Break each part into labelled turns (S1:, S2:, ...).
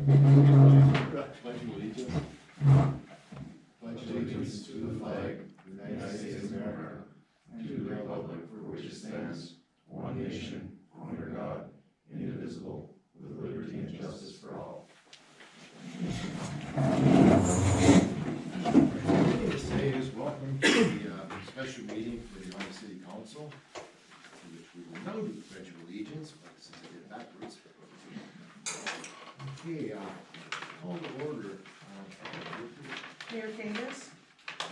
S1: Pledge allegiance. Pledge allegiance to the flag of the United States of America and to the republic for which it stands, one nation, under God, indivisible, with liberty and justice for all. Today is welcome to the special meeting for the United City Council, which we will now do the Pledge of Allegiance, but since I did it backwards. Okay, call to order.
S2: Mayor Kangas.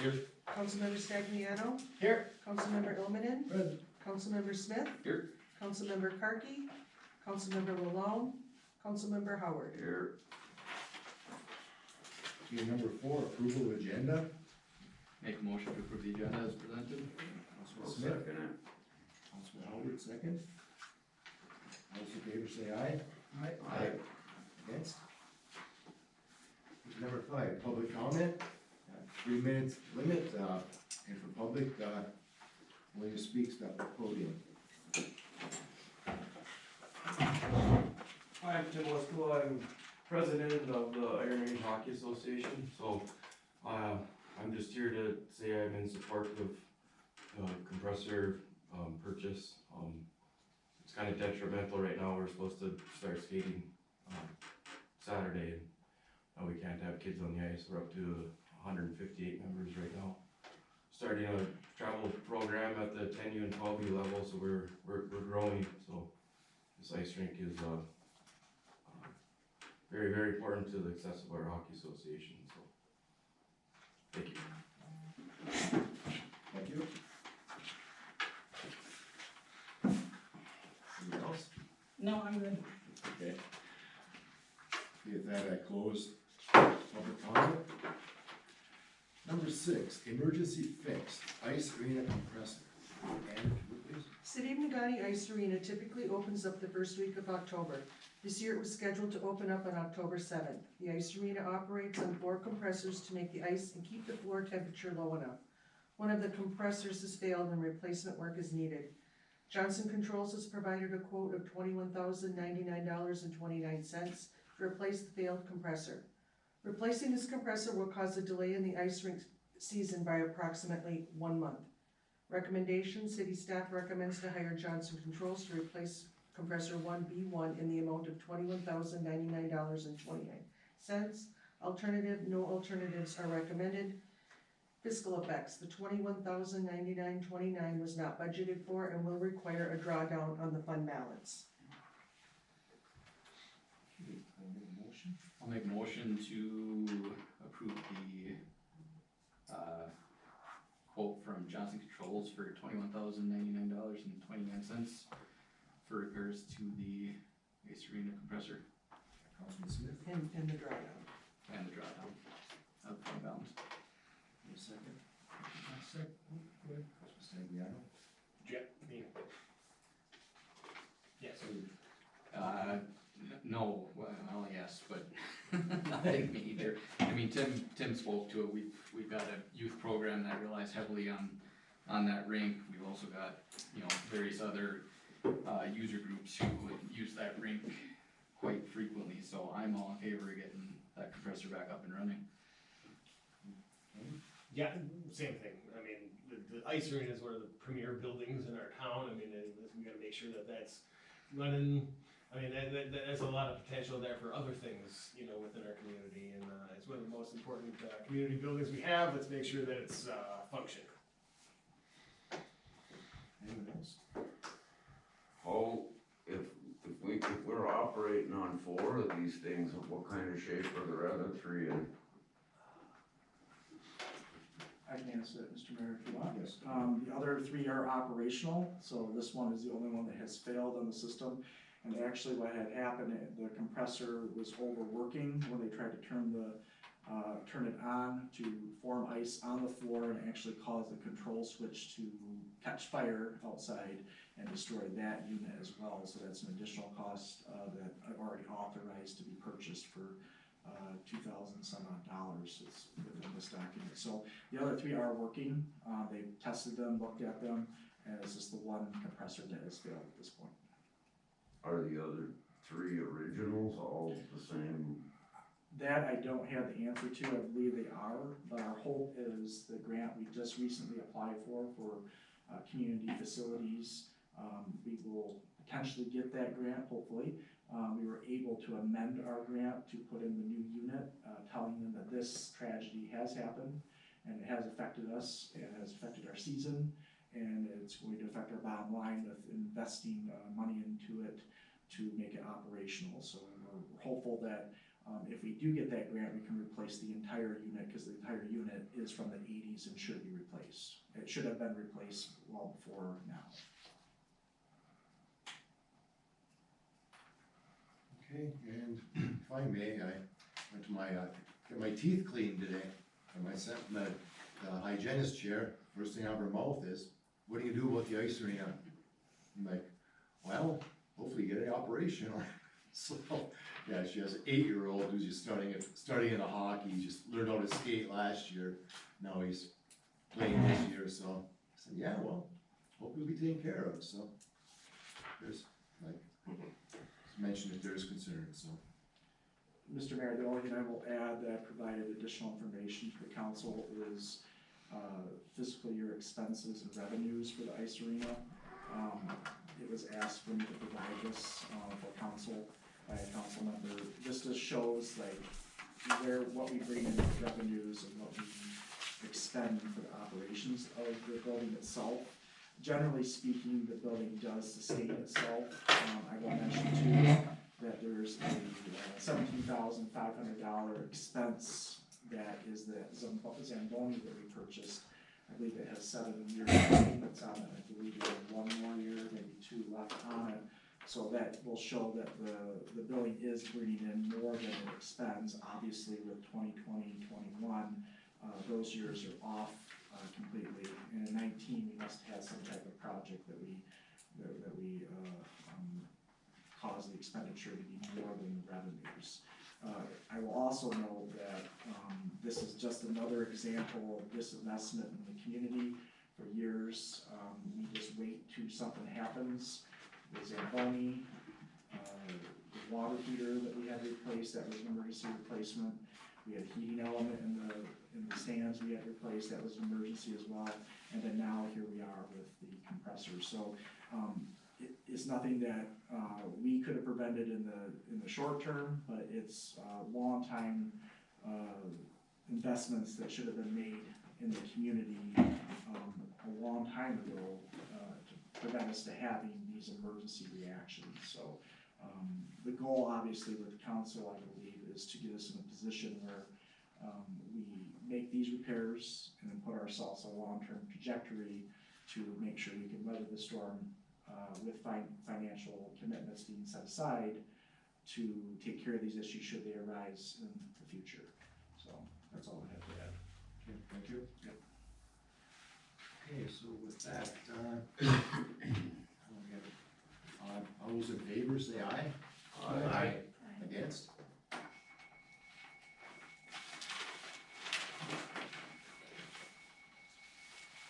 S1: Here.
S2: Councilmember Stagliano.
S1: Here.
S2: Councilmember Ilmanen.
S1: Present.
S2: Councilmember Smith.
S1: Here.
S2: Councilmember Karki. Councilmember Lalone. Councilmember Howard.
S1: Here. Okay, number 4, approval of agenda.
S3: Make a motion to approve the agenda as presented.
S1: Councilman Smith. Councilman Howard, second. All those in favor say aye. Aye. Against? Number 5, public comment. 3 minutes limit, and for public, when you speak, step at the podium.
S4: Hi, I'm Tim Lesko. I'm president of the Iron Range Hockey Association. So I'm just here to say I'm in support of the compressor purchase. It's kind of detrimental right now. We're supposed to start skating Saturday, and we can't have kids on the ice. We're up to 158 members right now. Starting a travel program at the 10U and 12U level, so we're growing. So this ice rink is very, very important to the success of our hockey association. So thank you.
S1: Thank you. Anything else?
S2: No, I'm good.
S1: Okay. With that, I close public comment. Number 6, emergency fix, ice arena compressor. And, please.
S2: City of Nagani Ice Arena typically opens up the first week of October. This year it was scheduled to open up on October 7th. The ice arena operates on 4 compressors to make the ice and keep the floor temperature low enough. One of the compressors has failed and replacement work is needed. Johnson Controls has provided a quote of $21,099.29 to replace the failed compressor. Replacing this compressor will cause a delay in the ice rink season by approximately 1 month. Recommendation, city staff recommends to hire Johnson Controls to replace compressor 1B1 in the amount of $21,099.29. Alternative, no alternatives are recommended. Fiscal effects, the $21,099.29 was not budgeted for and will require a drawdown on the fund balance.
S1: Okay, I'll make a motion.
S3: I'll make a motion to approve the quote from Johnson Controls for $21,099.29 for repairs to the ice arena compressor
S1: Councilman Smith,
S2: And the drawdown.
S3: and the drawdown of fund balance.
S1: any second? Second. Go ahead. Councilman Stagliano.
S4: Yes.
S3: No, well, yes, but nothing major. I mean, Tim spoke to it. We've got a youth program that relies heavily on that rink. We've also got, various other user groups who would use that rink quite frequently. So I'm all in favor of getting that compressor back up and running.
S5: Yeah, same thing. I mean, the ice arena is one of the premier buildings in our town. I mean, we gotta make sure that that's running. I mean, there's a lot of potential there for other things, within our community, and it's one of the most important community buildings we have. Let's make sure that it's functioning.
S1: Anyone else?
S6: Oh, if we're operating on 4 of these things, what kind of shape are the other 3 in?
S7: I can answer that, Mr. Mayor, if you want.
S1: Yes.
S7: The other 3 are operational, so this one is the only one that has failed on the system. And actually what had happened, the compressor was overworking when they tried to turn it on to form ice on the floor, and actually caused the control switch to catch fire outside and destroy that unit as well. So that's an additional cost that I've already authorized to be purchased for $2,000 some odd dollars. It's within this document. So the other 3 are working. They've tested them, looked at them, and it's just the one compressor that has failed at this point.
S6: Are the other 3 originals all the same
S7: That I don't have the answer to, I believe they are, but our hope is the grant we just recently applied for community facilities. We will potentially get that grant, hopefully. We were able to amend our grant to put in the new unit, telling them that this tragedy has happened and it has affected us, it has affected our season, and it's going to affect our bottom line with investing money into it to make it operational. So we're hopeful that if we do get that grant, we can replace the entire unit, because the entire unit is from the 80s and should be replaced. It should have been replaced well before now.
S1: Okay, and if I may, I went to my, get my teeth cleaned today, and I sat in the hygienist chair. First thing out of her mouth is, what do you do about the ice arena? I'm like, well, hopefully get an operation. So, yeah, she has an 8-year-old who's just starting in the hockey. He just learned how to skate last year. Now he's playing this year, so I said, yeah, well, hope he'll be taken care of. So there's, like, mentioned if there's concern, so.
S7: Mr. Mayor, the only thing I will add that provided additional information to the council is fiscal year expenses and revenues for the ice arena. It was asked for me to provide this for council by a council member. This just shows like what we bring in as revenues and what we expend for the operations of the building itself. Generally speaking, the building does sustain itself. I will mention too that there's a $17,500 expense that is the Zamboni that we purchased. I believe it has 7 years payments on it. I believe we have 1 more year, maybe 2 left on it. So that will show that the building is bringing in more than it expends. Obviously with 2020, 21, those years are off completely. And in 19, we must have some type of project that we cause the expenditure to be more than the revenues. I will also note that this is just another example of disinvestment in the community. For years, we just wait till something happens. The Zamboni, the water heater that we had replaced, that was an emergency replacement. We had a heating element in the stands we had replaced, that was an emergency as well. And then now here we are with the compressor. So it's nothing that we could have prevented in the short term, but it's long time investments that should have been made in the community a long time ago to prevent us to having these emergency reactions. So the goal obviously with the council, I believe, is to get us in a position where we make these repairs and then put ourselves on a long-term trajectory to make sure we can weather the storm with financial commitments being set aside to take care of these issues should they arise in the future. So that's all I have to add.
S1: Okay, thank you.
S7: Yep.
S1: Okay, so with that, all those in favor say aye.
S6: Aye.
S1: Against?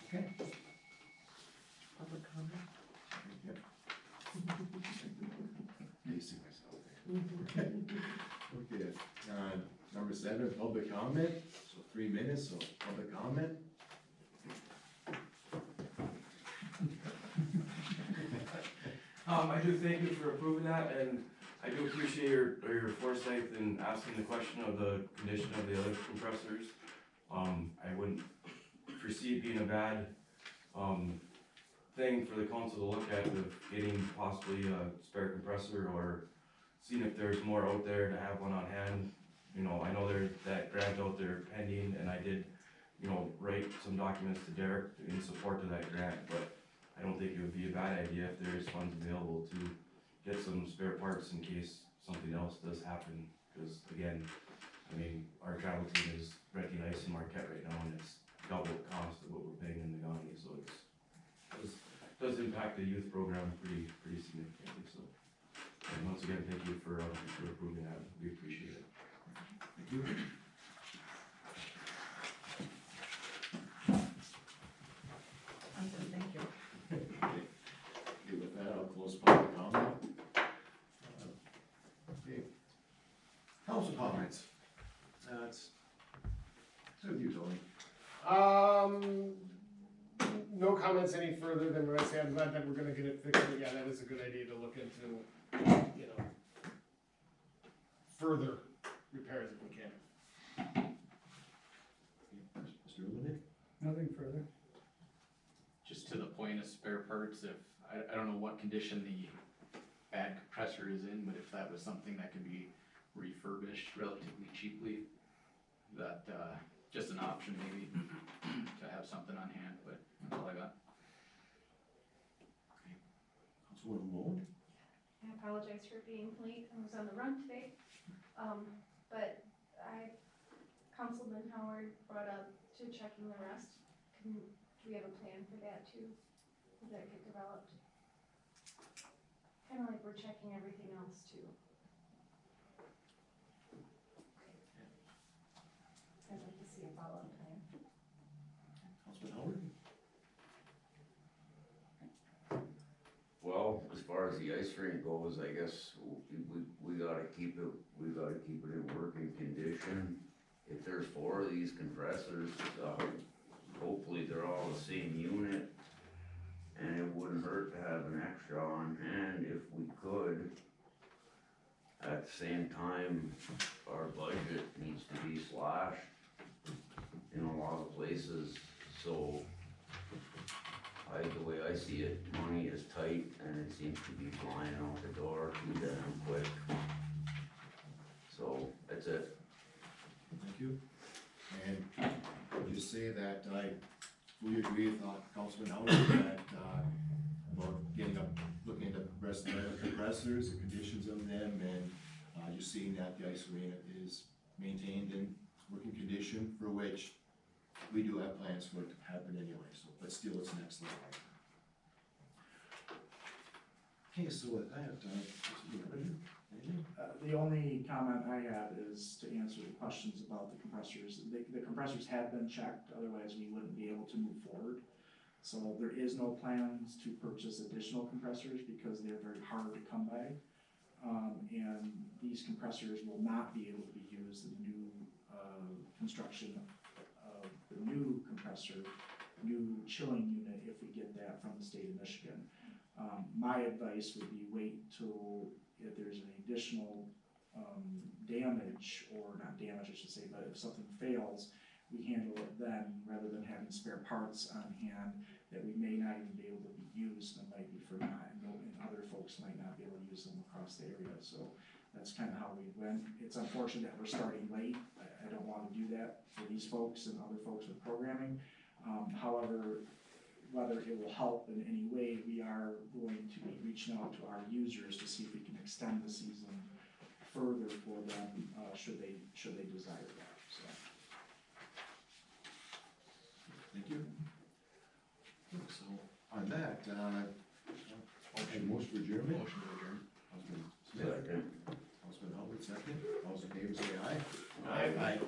S1: Okay.
S2: Public comment?
S1: Pacing myself there. Okay, number 7, public comment, so 3 minutes, so public comment.
S4: I do thank you for approving that, and I do appreciate your foresight in asking the question of the condition of the other compressors. I wouldn't foresee it being a bad thing for the council to look at with getting possibly a spare compressor or seeing if there's more out there to have one on hand. You know, I know there's that grant out there pending, and I did, you know, write some documents to Derek in support of that grant, but I don't think it would be a bad idea if there is funds available to get some spare parts in case something else does happen. Because again, I mean, our travel team is renting ice in Marquette right now, and it's double the cost of what we're paying in Negaunee, so it does impact the youth program pretty significantly. So, and once again, thank you for approving that. We appreciate it.
S1: Thank you.
S2: I'm good, thank you.
S1: Okay, with that, I'll close public comment. Okay. Council comments. With you, Tony.
S5: No comments any further than what I say, I'm glad that we're gonna get it fixed, but yeah, that is a good idea to look into, you know, further repairs if we can.
S1: Mr. Lewin?
S8: Nothing further.
S3: Just to the point of spare parts, if, I don't know what condition the bad compressor is in, but if that was something that could be refurbished relatively cheaply, that, just an option maybe, to have something on hand, but that's all I got.
S1: Councilwoman Malone?
S9: I apologize for being late, I was on the run today. But Councilman Howard brought up to checking the rest. Do we have a plan for that too? Does that get developed? Kinda like we're checking everything else too. I'd like to see a follow-up plan.
S1: Councilman Howard?
S6: Well, as far as the ice rink goes, I guess we gotta keep it in working condition. If there's 4 of these compressors, hopefully they're all the same unit. And it wouldn't hurt to have an extra on hand if we could. At the same time, our budget needs to be slashed in a lot of places, so the way I see it, money is tight and it seems to be flying out the door too damn quick. So, that's it.
S1: Thank you. And I'll just say that I fully agree with Councilman Howard that, about looking at the rest of the compressors, the conditions of them, and, just seeing that the ice arena is maintained in working condition, for which we do have plans for it to happen anyway, so, but still it's next level. Okay, so with that, anything?
S7: The only comment I have is to answer the questions about the compressors. The compressors have been checked, otherwise we wouldn't be able to move forward. So there is no plans to purchase additional compressors because they're very hard to come by. And these compressors will not be able to be used in the new, construction of the new compressor, new chilling unit, if we get that from the state of Michigan. My advice would be wait till if there's any additional damage, or not damage I should say, but if something fails, we handle it then, rather than having spare parts on hand that we may not even be able to be used and might be forgotten, and other folks might not be able to use them across the area. So that's kind of how we went. It's unfortunate that we're starting late. I don't want to do that for these folks and other folks with programming. However, whether it will help in any way, we are going to be reaching out to our users to see if we can extend the season further for them, should they desire that, so.
S1: Thank you. So, on that, motion for adjournment?
S3: Motion to adjourn.
S1: Councilman Smith,
S6: Second.
S1: Councilman Howard, second. All those in favor say aye.
S6: Aye.
S1: Aye.